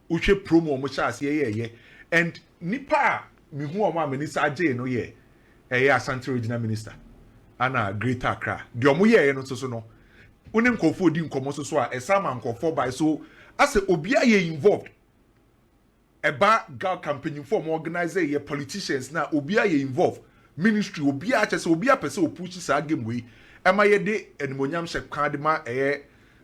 uche promo mo sha ase ye and nipa me hu o ma minister aje no ye Asante regional minister ana Greater Accra de omo ye no so no unim nkofo di nkomo so a esama nkofo by so as obi aye involved eba gal campaign form organizer ye politicians na obi aye involved ministry obi a chese obi a pese opuchi sa game we ema ye de enimonyam hye kwade ma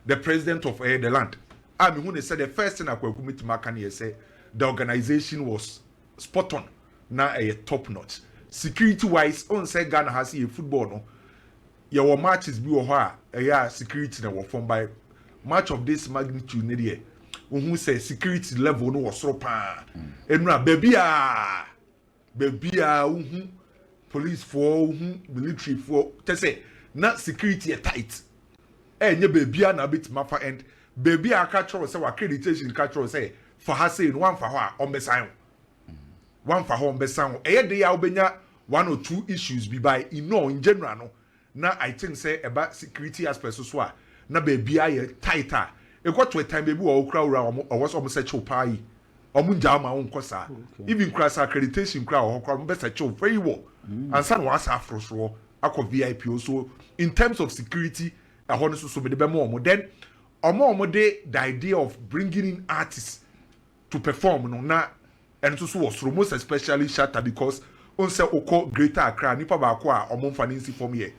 the president of the land me who they said the first thing akwaku mitima kan ye say the organization was spot on na top notch security wise on say Ghana has a football no your matches bi wo ho a security na wo form by match of this magnitude ne there who say security level no was so pa enura baby a police for military for te say na security tight enye baby na bit mafa end baby a catch say accreditation catch say for her say one for her on besan one for her on besan dey ya obenya one or two issues be by in general no na I think say about security aspect so a na baby a tighter e got to a time baby wo kra ura o was almost a chopai omu njama won kosa even class accreditation kra o kra be search very well and san was afro so akọ VIP also in terms of security a hono so be the more then omo the idea of bringing in artists to perform no na and so was most especially shatter because on say oko Greater Accra nipa ba ko a omo mfa nsi form here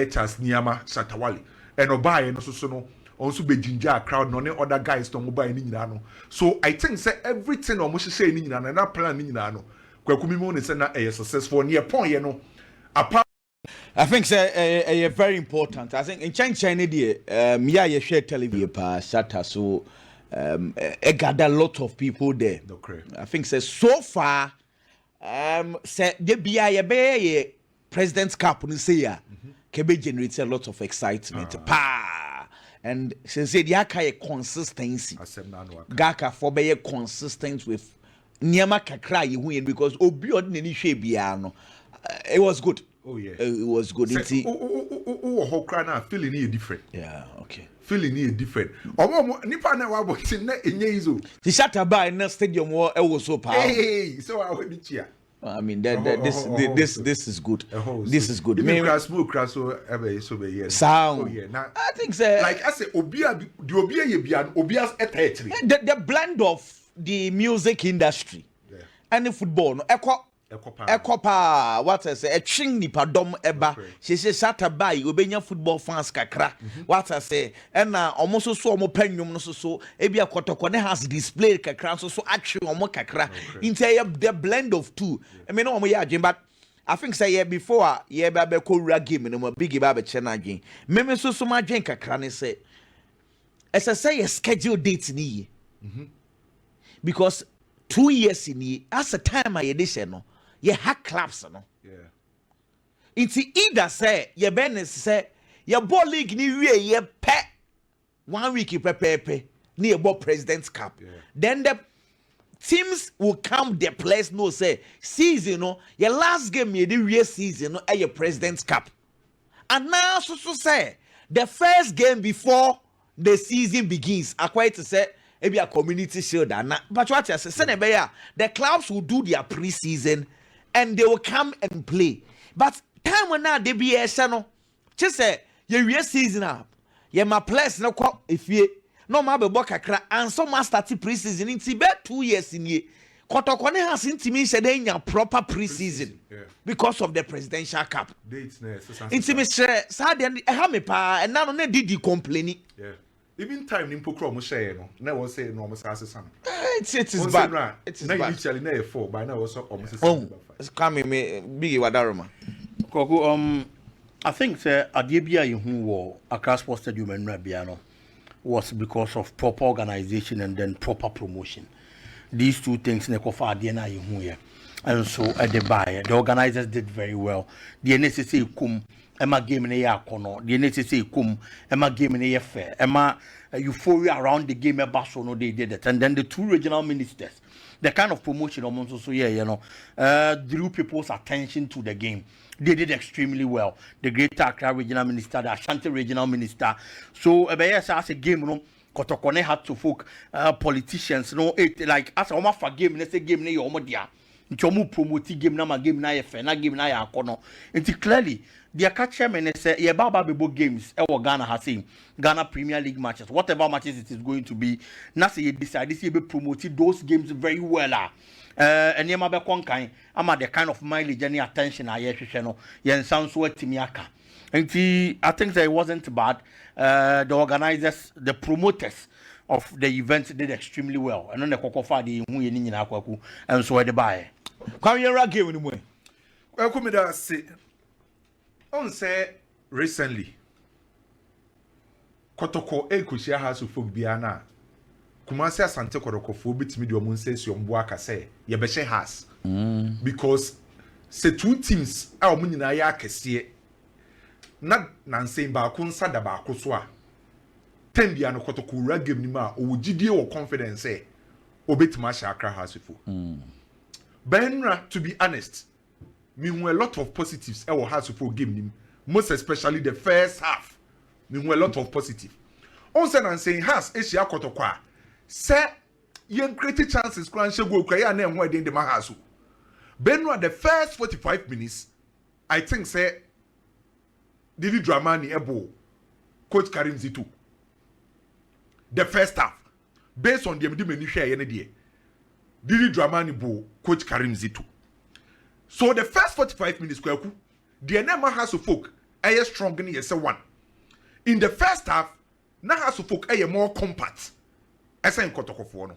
Charles Niama Shatawale and obaye no so no also be ginger crowd no other guys to obaye ni nyina no so I think say everything omo hye ni nyina na plan ni nyina no kwakumi mo ne say na successful near point ye no apart I think say very important. I think in China there me share television pa shatter so gather a lot of people there. Okay. I think say so far say the be President's Cup ni say ya can generate a lot of excitement pa and since the aka consistency Gaka for be consistent with Niama kakra ye hu because obi ordinary hwe bia no it was good. Oh yeah, it was good. Feeling it different. Yeah, okay. Feeling it different. Nipa na wa boxing na enye izo. The shatter by in the stadium was so powerful. Hey, so I would cheer. I mean this is good. This is good. Maybe smoke so ever so be here. Sound. Oh yeah. Now I think so. Like I say obia the obia ye bia obia's ethetri. The blend of the music industry and the football no Ekopa, what I say, a ching nipa dom eba. She says, Shatter by Obenya football fans kakra. What I say, and almost so mo penum no so, Ebia Kotoko has displayed kakra, so actually omo kakra. Into the blend of two. I mean, but I think say before, babe ko game no big babe chena again. Meme so my drink kakra ne say. As I say, a schedule date ni. Because 2 years in ye, as a time I edition no. Ye ha claps no. Yeah. It's either say ye business say ye ball league ni wie ye pe 1 week pepe ni ye ball President's Cup. Yeah. Then the teams will come the place no say season no your last game ye the real season no your President's Cup. And now so say the first game before the season begins quite to say maybe a community shield and but what I say the clubs will do their pre-season and they will come and play. But time when now they be a channel. Just say your real season up. You my place no come if you no ma be kakra and some start pre-season in Tibet 2 years in ye. Kotoko ne has intimate in proper pre-season because of the presidential cup. Dates intimate sad and pa and now no did you complaining. Yeah. Even time nimpo kro mo share no na wo say no mo say sam it is bad it is bad na initially na e for by now wo so mo say sam come me big wadaroma Koko I think say ade bia ye hu wo Accra Sports Stadium enra bia no was because of proper organization and then proper promotion. These two things ne kofa ade na ye hu ye and so at the buy the organizers did very well. The NCC kum Emma game in a corner, the NCC kum, Emma game in a fair, Emma euphoria around the game, no they did it. And then the two regional ministers, the kind of promotion almost so drew people's attention to the game. They did extremely well. The Greater Accra regional minister, the Ashanti regional minister. So yes, as a game, Kotoko had to folk politicians, no, it like as a woman for game, let's say game near Omodia. Nchomu promote game na ma game na ye fe na game na ya akono. Nti clearly the catcher men say ye baba bebo games e wo Ghana has seen Ghana Premier League matches, whatever matches it is going to be. Na say you decide this be promote those games very well. And ye ma be konkan ama the kind of mileage and attention aye hwehwe no ye nsan so atimi aka. Nti I think that it wasn't bad. The organizers, the promoters of the event did extremely well. And then the Kokofa the hu ye ni nyina akwaku and so the buy. Kwa ye ra game ni mu. Well, come da say on say recently Kotoko Ekoshia House of Folk Biana Kumasi Asante Kotoko fo bitimi de omun sense yombo aka say ye be she house because say two teams a omun nyina ya akese na nansen ba ko nsa da ba ko so a tem bia no Kotoko ra game ni ma o gidie wo confidence say obetima sha Accra House of Folk Benra, to be honest, me were a lot of positives I will have to game him, most especially the first half. Me were a lot of positive. On said and saying has Asia Kotoko. Say yen created chances grand go kaya na enwa den de mahasu. Benra the first 45 minutes, I think say Didi Dramani Ebo, Coach Karim Zitu. The first half, based on the many share any day. Didi Dramani Bo, Coach Karim Zitu. So the first 45 minutes, the Enema House of Folk, are strong in the one. In the first half, na House of Folk are more compact. As I Kotoko for no.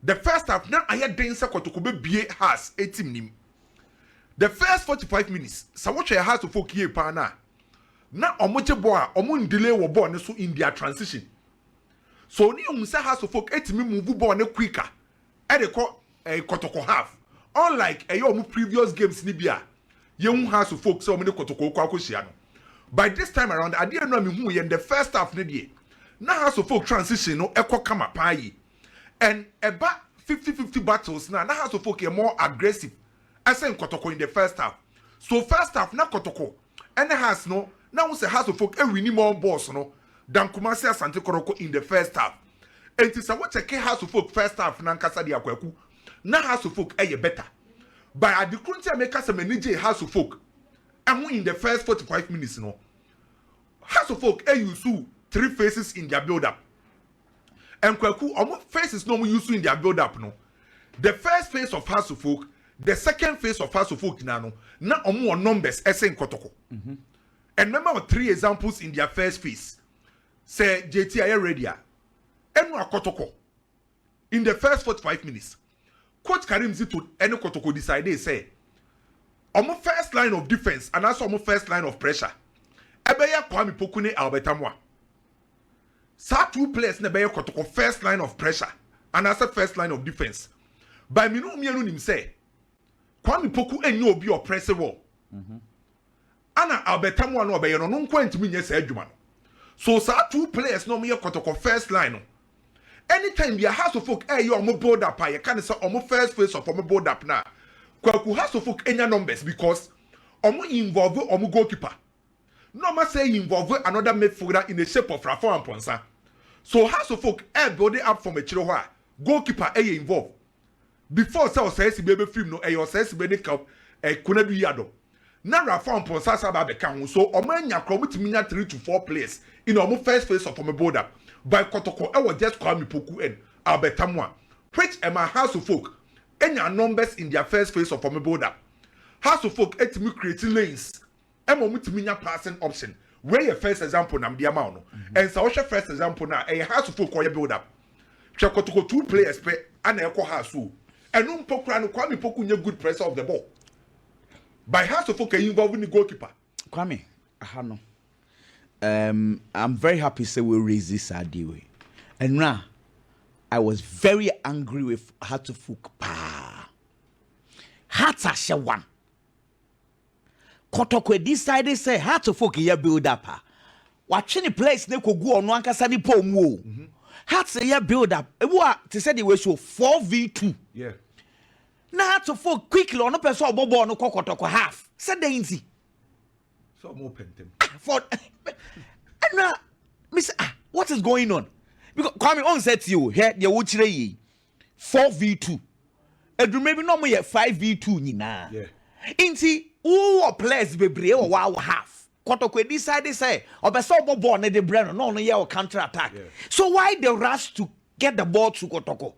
The first half, now I had Densa Kotoko be has a team nim. The first 45 minutes, so what your House of Folk here pana. Na omoche boa, omun delay wo born so in their transition. So ni umsa House of Folk etimi move born quicker. They call a Kotoko half. Unlike a previous games Nibia, young House of Folk so many Kotoko Kwakoshiano. By this time around, I didn't know me who in the first half Nidia. Now House of Folk transition no echo kama pai. And about 50-50 battles now House of Folk are more aggressive. I say Kotoko in the first half. So first half na Kotoko. And the house no now say House of Folk we need more boss no than Kumasi Asante Kotoko in the first half. It is a what a House of Folk first half nankasa di akwaku. Na House of Folk better. But at the current make us a manage House of Folk. And in the first 45 minutes, no. House of Folk use three phases in their build-up. And kwaku almost phases no use in their build-up, no. The first phase of House of Folk, the second phase of House of Folk na more numbers in Kotoko. And remember three examples in their first phase. Say JT are ready. And Kotoko. In the first 45 minutes, Coach Karim Zitu and Kotoko decided say, "Omo first line of defense and also omo first line of pressure. Ebeya Kwame Pokune Albertamwa. Sa two players nebeya Kotoko first line of pressure and also first line of defense. By minu mienu nim say, Kwame Poku enyo obi oppressive wall. Ana Albertamwa no obeya no nkwa ntimi nye say adwuma no. So sa two players no me Kotoko first line no. Anytime your House of Folk your build up, you can't say on first phase of build up now. Kwaku House of Folk any numbers because involve goalkeeper. No man say involve another midfielder in the shape of Rafa and Ponsa. So House of Folk building up from a chiroha. Goalkeeper involved. Before says baby film no says baby cup kunedu yado. Now Rafa and Ponsa saba become so omanya kromit 3 to 4 players in almost first phase of a build up. By Kotoko, I will just call me Poku and Albertamwa, which am my House of Folk. Any numbers in their first phase of a border. House of Folk et me creating lanes. I'm on with passing option. Where your first example nam the amount. And so your first example now a House of Folk or build up. Kotoko 2 players pay and a house. And no Pokran Kwame Poku good pressure of the ball. By House of Folk involved in the goalkeeper. Kwame, no. I'm very happy say we raise this idea. And now I was very angry with House of Folk. Hatsha one. Kotoko decided say House of Folk here build up. Watching the place ne ko go on wankasa ni pomu. Hatsa here build up. To say the way so 4v2. Yeah. Now House of Folk quickly on no person bobo no Kotoko half. Said the inzi. So I'm open them. For and now, Miss, what is going on? because Kwame on set you here the wuchire yi 4v2 edrume bi no mo ye 5v2 nyina inti wo players bebre wo wa half Kotoko decide say obese obo na de bre no ye o counter attack so why the rush to get the ball to Kotoko?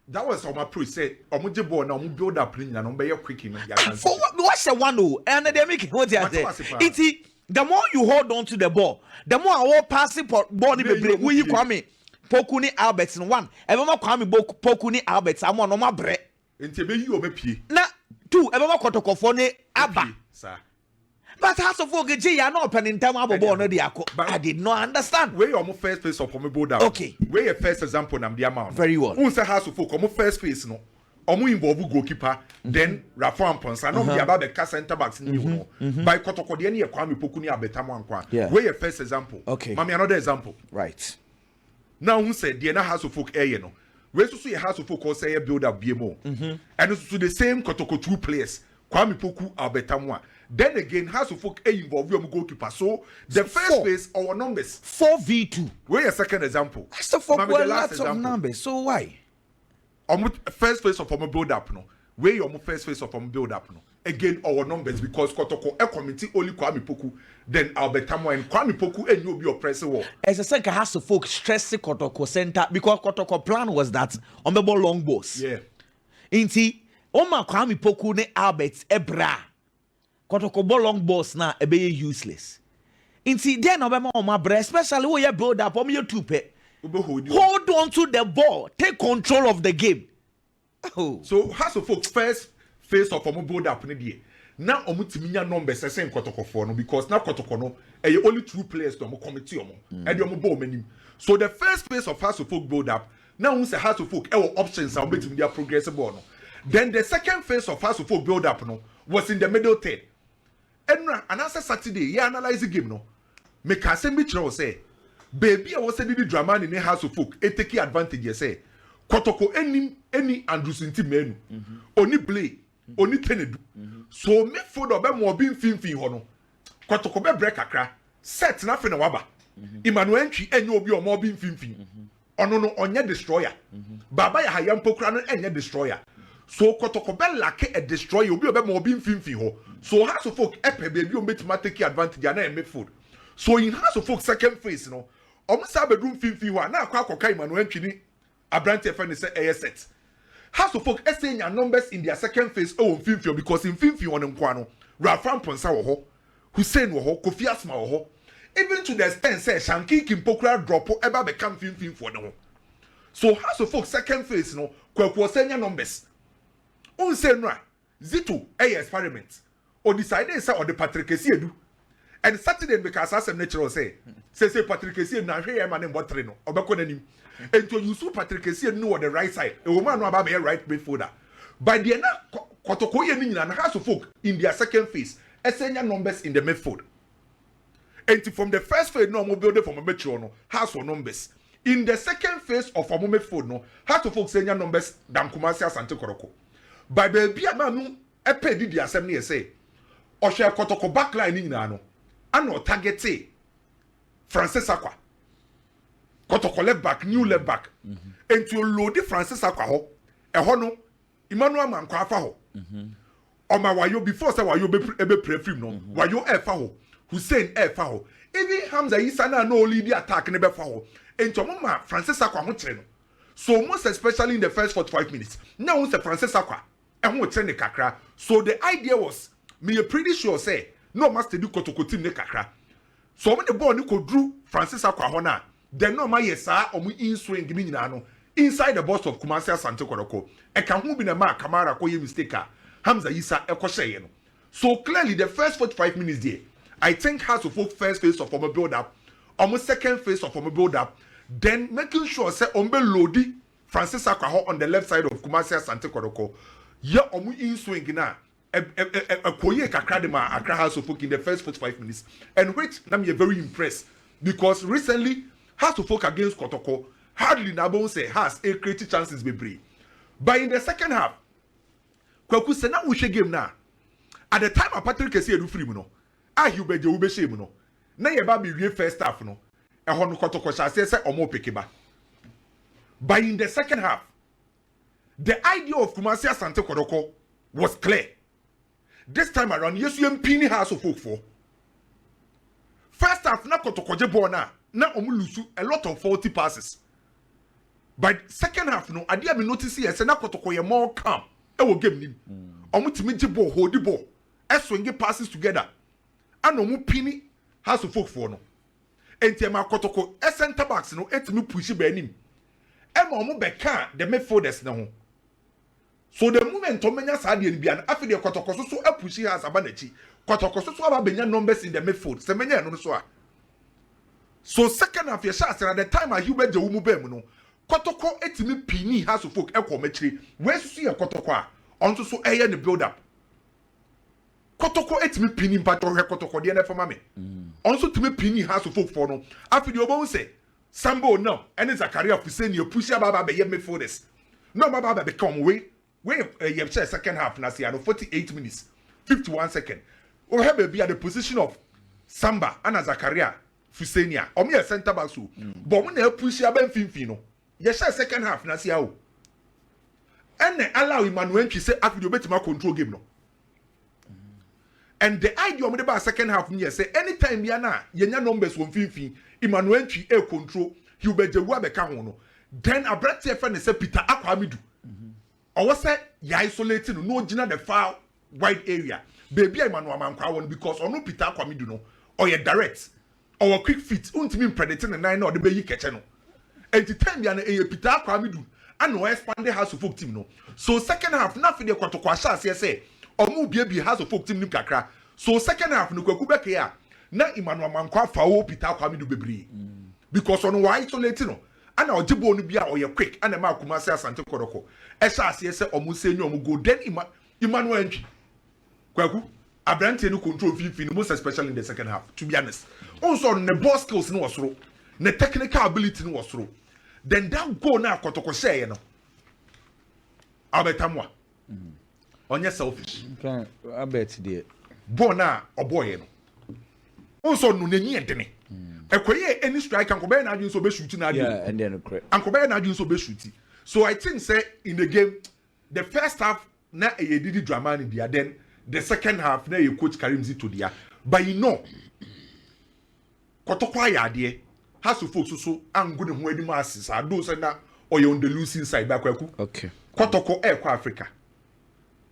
That was on my pro say omoje ball na omo build up na no be quick in for what's the one and they make what they say it the more you hold on to the ball the more our passing ball ni bebre we Kwame Poku ni Albert in one ebema Kwame Poku ni Albert amo no ma bre enti be yi o be pie na two ebema Kotoko for ni aba sir. But House of Ogeji, you are not opening time about born. I did not understand. Where your first face of me build up. Okay. Where your first example nam the amount. Very well. Who say House of Folk, first face no. Omo involve goalkeeper, then Rafa Amponsa. No be about the center backs in you. By Kotoko, the any Kwame Poku ni Abetamo Ankwa. Where your first example. Okay. Mami another example. Right. Now who said the House of Folk you know. Where to see a House of Folk or say build up BMO. And it's to the same Kotoko 2 players. Kwame Poku Abetamo. Then again, House of Folk involve your goalkeeper. So the first phase our numbers 4v2. Where a second example. That's the folk were lots of numbers. So why? First phase of our build up no. Where your first phase of our build up no. Again, our numbers because Kotoko a committee only Kwame Poku, then Albertamo and Kwame Poku and you be oppressive war. As a second House of Folk stress Kotoko center because Kotoko plan was that on the ball long balls. Yeah. Inti Oma Kwame Poku ne Albert Ebra. Kotoko ball long balls na ebe useless. Inti then obema o ma bre especially when you build up on your tupe. Hold on to the ball, take control of the game. Oh. So House of Folk first phase of our build up ne now omutiminya numbers say Kotoko for no because now Kotoko no only 2 players to committee omo and the ball menim. So the first phase of House of Folk build up now we say House of Folk options are between their progressive no. Then the second phase of House of Folk build up no was in the middle third. And answer Saturday, you analyze the game no. Make a same bitch say, baby, I was saying the drama in the House of Folk, it take advantage. You say, Kotoko any Andrews in menu, only play, only tenedu. So me for the be more being fin hono. Kotoko be break akra, set nothing waba. Emmanuel entry and you be more being fin. Ono no onye destroyer. Baba ya hayam pokra no enye destroyer. So Kotoko be like a destroyer, you be more being fin ho. So House of Folk epe baby o metima take advantage and midfield. So in House of Folk second phase no, omusa bedroom finfi ho na akwa akoka Emmanuel Ntwini Abrante friend say set. House of Folk say nya numbers in their second phase finfi because in finfi on nkwa no, Rafa Mponsa wo ho, Hussein wo ho, Kofi Asma wo ho. Even to the extent say Shanki Kimpokra drop eba become finfi for no. So House of Folk second phase no, kwekwo say nya numbers. On say no, Zito experiment. Or decided say or the Patrick Esiedu. And Saturday because as natural say Patrick Esiedu na hwe man in botre no obekọ nanim. And to use Patrick Esiedu no on the right side. A woman no about be right midfielder. By the end Kotoko ye ni na House of Folk in their second phase. Essential numbers in the midfield. And from the first phase no mo build from a metro no House for numbers. In the second phase of our midfield no House of Folk senior numbers than Kumasi Asante Kotoko. By baby amanu epe di the assembly say Osha Kotoko backline in no. Ano targete Francis Akwa. Kotoko left back, new left back. And to load the Francis Akwa ho. No Emmanuel Mankwa afa ho. Oma wayo before say wayo be prefim no. Wayo e fa ho. Hussein e fa ho. Even Hamza Isa na no lead the attack ne be fa ho. And to mama Francis Akwa ho tre no. So most especially in the first 45 minutes. Now we say Francis Akwa e ho tre ne kakra. So the idea was me pretty sure say no master do Kotoko team ne kakra. So when the ball ni ko drew Francis Akwa ho na, then no ma yesa omu in swing ni nyina no inside the box of Kumasi Asante Kotoko. E kan hu bi na ma Kamara ko ye mistake a Hamza Isa e ko hye no. So clearly the first 45 minutes there, I think House of Folk first phase of omu build up, omu second phase of omu build up, then making sure say ombe loadi Francis Akwa ho on the left side of Kumasi Asante Kotoko. Ya omu in swing na koye kakra de ma Accra House of Folk in the first 45 minutes, and which I'm very impressed because recently House of Folk against Kotoko hardly nabo say has a creative chances be brave. But in the second half, Kwaku se na wuhwe game na at the time Patrick Esiedu free mu no, ahi ube shame no. Na ye ba be wie first half no. E ho no Kotoko sha say omo pekeba. But in the second half, the idea of Kumasi Asante Kotoko was clear. This time around, yes, you Pini House of Folk for. First half, na Kotoko Jebona, na Omulusu, a lot of 40 passes. But second half, no, I didn't notice here, say na Kotoko ye more calm. E will game him. Omutimi Jebo, hold the ball. Swinging passes together. And Omu Pini House of Folk for no. Entiema Kotoko, center backs, no, etimi pushi benim. Emma Omu beka, the midfielders no. So the moment Tomenya Sadi and Bian, after the Kotoko so a pushy has abanechi, Kotoko so have been numbers in the midfield, Semenya no so. So second half your shots at the time I Hubert Jawumu Bemuno, Kotoko etimi Pini House of Folk ecometry, where's see a Kotoko, on so air the build up. Kotoko etimi Pini Pato Kotoko, the for mammy. Also to me Pini House of Folk for no, after the Obon say, Sambo no, and it's a career for saying you push about by midfielders. No, Baba become way. Where you have second half, Nasiano, 48 minutes, 51 seconds. Or have be at the position of Samba and Zakaria, Fusenia, or me a center back. But when they push your Ben Finfino, you share second half, Nasiao. And they allow Emmanuel to say, after you better control game. No. And the idea of the second half, me say, anytime Yana, Yenya numbers 150, Emmanuel to control, you better Wabecahono. Then a breath friend say Peter Aquamidu. I was said, you isolated no gina the far wide area. Baby, I'm one because or no Peter Kwamidu no, or you direct, or a quick fit, untimate predating the 9 or the baby catcher. And the time you are Peter Kwamidu, and no expand the house of folk team no. So second half, nothing the Kotoko say, or move baby house of folk team Nukakra. So second half, no Kubeka here. Na Emmanuel Mankwa Fawo Peter Kwamidu Bebri. Because on why isolated no. And our Jibo Nubia or your quick and a Makumasa Santa Koroko. SAS or Musenyo go then Emmanuel Kwaku. Abrante no control Fifi, most especially in the second half, to be honest. Also, the ball skills no was through, the technical ability no was through. Then that go now Kotoko say, you know. Albertamwa. On your selfish. Okay, I bet dear. Bona or boy, you know. Also, no, Nene. Any strike and Kobe na so be shooting. Yeah, and then and Kobe na so be shooting. So I think say in the game, the first half na did drama in there. Then the second half na you coach Karimzi to there. But you know, Kotoko ya there has to folks so I'm good in wedding masses. I do say na or you on the losing side back. Okay. Kotoko Africa.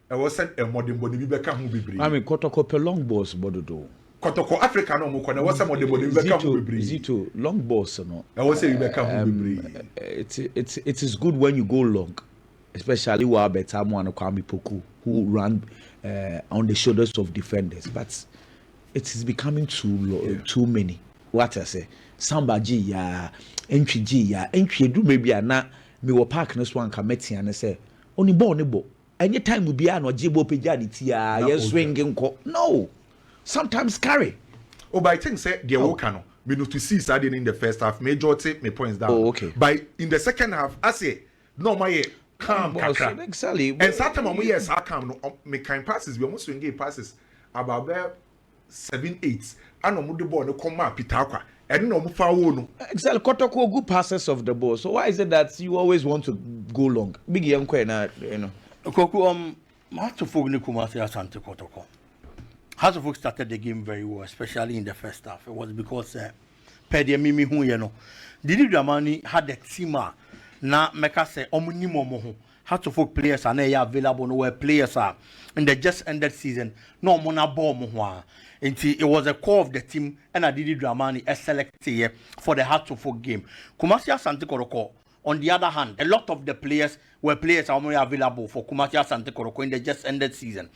I was sent a modern body be come who be. I mean Kotoko per long balls bodo. Kotoko Africa no mo kona was some of the body be come who be. Zito long balls no. I was say be come who be. It is good when you go long, especially while Betamo and Kwame Poku who run on the shoulders of defenders, but it is becoming too many. What I say, Samba G ya, entry G ya, entry do maybe na me wo park no swan committee and say only bo. Anytime we be an or jibo pejadity ya, yes swinging no. Sometimes carry. Oh, but I think say the Okano. We know to see starting in the first half. Major take my points down. Oh, okay. But in the second half, I say no my calm. Exactly. And certain we yes I calm. No, me kind passes. We almost swing passes about there 7-8. I know the ball no come up Pitaka. And no foul no. Exactly. Kotoko good passes of the ball. So why is it that you always want to go long? Big young na you know. Koku Master Fogni Kumasi Asante Kotoko. House of Folk started the game very well, especially in the first half. It was because Pedia Mimi who you know. Didi Dramani had a team na meka say omuni momo. House of Folk players are now available where players are in the just ended season. No mona ball mo. It was a core of the team and I Didi Dramani a selected for the House of Folk game. Kumasi Asante Kotoko. On the other hand, a lot of the players were players are only available for Kumasi Asante Kotoko in the just ended season.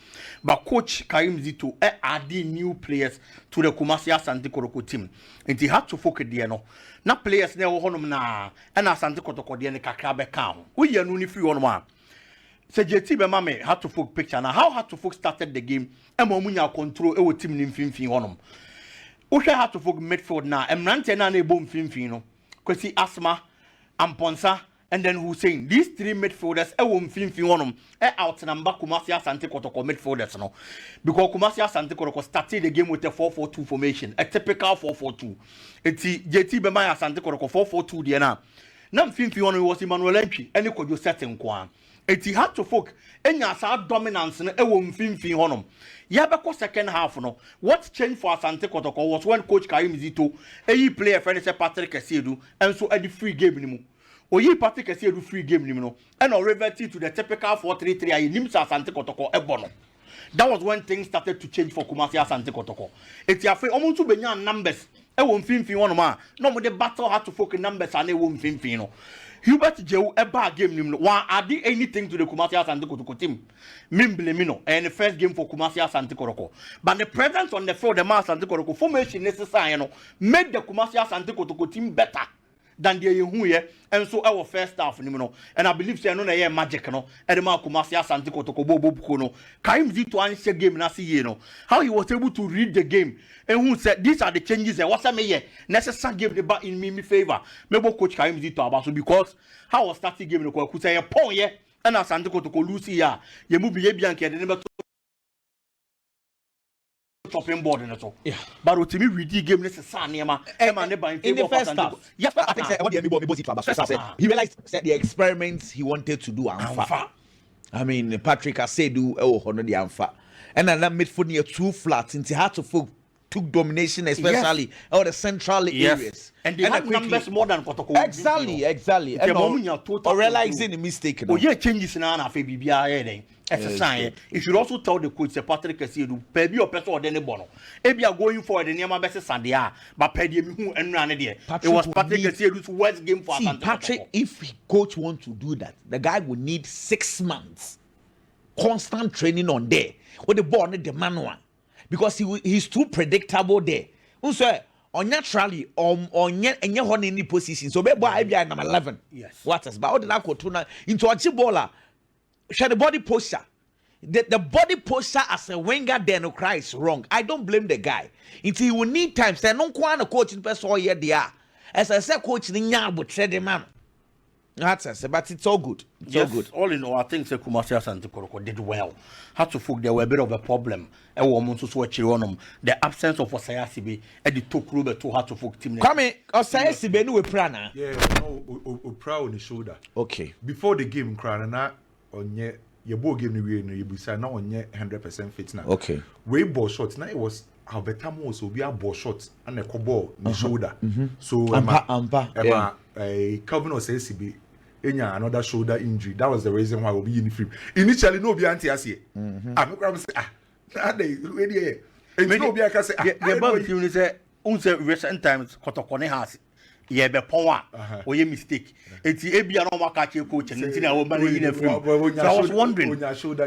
But Coach Karim Zito adding new players to the Kumasi Asante Kotoko team. And he had to focus there no. Na players ne honum na and Asante Kotoko there ne kakra be kan. We ye no ni free on one. So JT be mame had to focus picture now. How had to focus started the game? E mo munya control e wo team ni mfimfin honum. Wo hwe had to focus midfield na emrante na na e bom mfimfin no. Kwesi Asma Amponsa and then Hussein. These three midfielders, out number Kumasi Asante Kotoko midfielders no. Because Kumasi Asante Kotoko started the game with a 4-4-2 formation, a typical 4-4-2. It's JT Bemaya Asante Kotoko 4-4-2 there now. na mfimfini one was Emmanuel Entry any kojo setting kwa eti had to folk enya sa dominance no e wo mfimfini honom ya beko second half no what changed for Asante Kotoko was when coach Karim Zito eyi player friend say Patrick Esiedu and so at the free game ni mu oyi Patrick Esiedu free game ni mu no and reverted to the typical 4-3-3 ayi nim sa Asante Kotoko e bono. That was when things started to change for Kumasi Asante Kotoko. Eti afi omo tu benya numbers e wo mfimfini one ma no mo the battle had to focus numbers and e wo mfimfini no. Hubert Jehu eba game nim no wa add anything to the Kumasi Asante Kotoko team. Mimblemi and the first game for Kumasi Asante Kotoko. But the presence on the field the Asante Kotoko formation necessary no made the Kumasi Asante Kotoko team better than the who here and so our first half no and I believe say no na magic no e the Kumasi Asante Kotoko bobo no Karim Zito answer game na see you know how he was able to read the game and who said these are the changes and what's me here necessary game the back in me favor maybe coach Karim Zito about so because how was starting game no ko say a pon here and Asante Kotoko lose here you move be bianca the number chopping board in so yeah but ultimately read the game necessary in the first half yeah I think what the he realized that the experiments he wanted to do anfa I mean Patrick Asedu hono the anfa and then that midfield near too flat into hard to folk took domination especially all the central areas and they had numbers more than Kotoko exactly and or realizing the mistake oh yeah changes na na fe bibia here exercise you should also tell the coach Patrick Esiedu baby or person or den bono e bia going forward the niam best sande but pe die mi hu enura ne de it was Patrick Esiedu's worst game for Asante Patrick if coach want to do that the guy would need 6 months constant training on there with the ball the manual because he's too predictable there unso on naturally enye ho any position so be boy bia number 11 yes what is but all that go to na into a chibola share the body posture the body posture as a winger then cry is wrong. I don't blame the guy until he will need time say no kwa na coach person here there as I say coach ni nya but the man that's it but it's all good all good all in all I think say Kumasi Asante Kotoko did well had to folk there were a bit of a problem e wo mo so achironom the absence of Osayasibe e the Tokuro to had to folk team come Osayasibe no we prana yeah no proud on the shoulder okay before the game crana na onye ye ball game no we no you say na onye 100% fit na okay we ball shot na it was Alberta Mo so be a ball shot and a ball in shoulder so Ampa Calvin Osayasibe enya another shoulder injury that was the reason why we be in the film initially no be anti ase am go say that day we dey no be aka say the ball film say unse recent times Kotoko ne has ye be pon a o ye mistake enti ebia no maka che coach nti na wo manage na film so I was wondering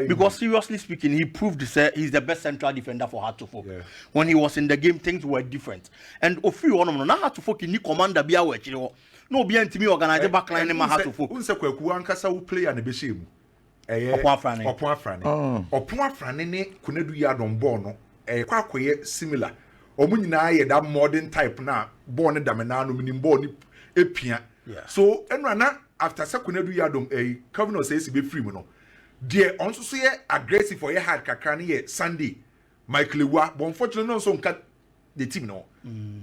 because seriously speaking he proved he's the best central defender for Hartford when he was in the game things were different and ofri one no na Hartford ni commander bia wa chire no be antimi organize backline ma Hartford unse kwaku ankasa wo player na be shemu Opon Afrane ne Kunadu Yadon ball no kwa akoye similar omu nyina ye that modern type na ball ne damena no minim ball ni epia so enra na after Kunadu Yadom Calvin Osayasibe free mu no de onso so ye aggressive for ye hard kakra ne ye Sunday Michael Ewa but unfortunately no so nka the team no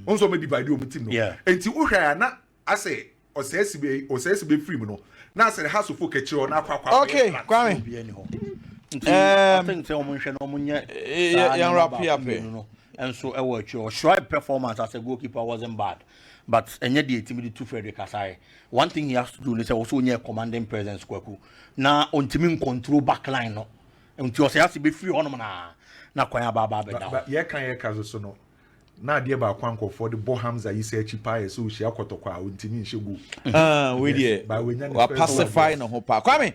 onso me divide o team no enti wo hwa na ase Osayasibe free mu no na say has to focus on na kwa okay Kwame I think say omunhwe no omunye yan wrap up and so Shoaib performance as a goalkeeper wasn't bad but enye the team the two Frederick Asai one thing he has to do is also near commanding presence kwaku na ontimi control backline no until say has to be free on na kwan baba be down but ye kan ye kazo so no na de ba kwanko for the Bohams are you say chipa so she Kotoko a ontimi nhegu we dey wa pacify no ho pa Kwame